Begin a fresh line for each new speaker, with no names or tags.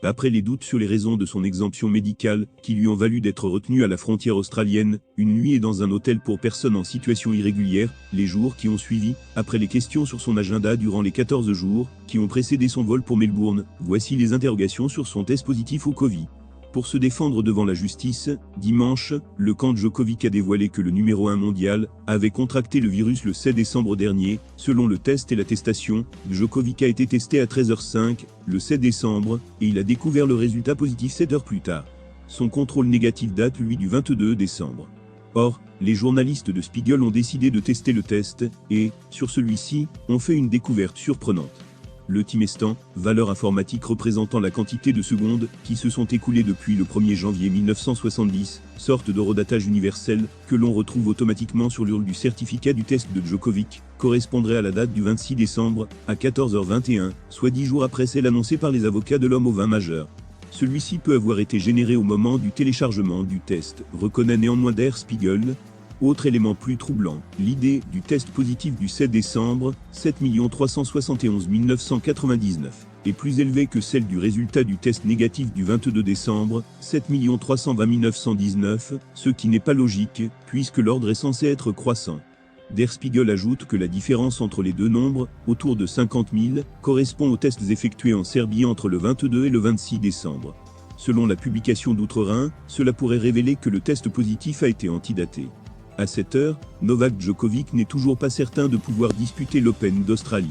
Après les doutes sur les raisons de son exemption médicale, qui lui ont valu d'être retenu à la frontière australienne, une nuit et dans un hôtel pour personnes en situation irrégulière, les jours qui ont suivi, après les questions sur son agenda durant les 14 jours, qui ont précédé son vol pour Melbourne, voici les interrogations sur son test positif au Covid. Pour se défendre devant la justice, dimanche, le camp Djokovic a dévoilé que le numéro 1 mondial avait contracté le virus le 7 décembre dernier. Selon le test et l'attestation, Djokovic a été testé à 13h05, le 7 décembre, et il a découvert le résultat positif 7 heures plus tard. Son contrôle négatif date, lui, du 22 décembre. Or, les journalistes de Spiegel ont décidé de tester le test, et, sur celui-ci, ont fait une découverte surprenante. Le timestamp, valeur informatique représentant la quantité de secondes qui se sont écoulées depuis le 1er janvier 1970, sorte d'horodatage universel que l'on retrouve automatiquement sur l'URL du certificat du test de Djokovic, correspondrait à la date du 26 décembre, à 14h21, soit 10 jours après celle annoncée par les avocats de l'homme au vin majeur. Celui-ci peut avoir été généré au moment du téléchargement du test, reconnaît néanmoins Der Spiegel. Autre élément plus troublant, l'idée du test positif du 7 décembre, 7 371 999, est plus élevée que celle du résultat du test négatif du 22 décembre, 7 320 919, ce qui n'est pas logique, puisque l'ordre est censé être croissant. Der Spiegel ajoute que la différence entre les deux nombres, autour de 50 000, correspond aux tests effectués en Serbie entre le 22 et le 26 décembre. Selon la publication d'Outre-Rhin, cela pourrait révéler que le test positif a été antidaté. À cette heure, Novak Djokovic n'est toujours pas certain de pouvoir disputer l'Open d'Australie.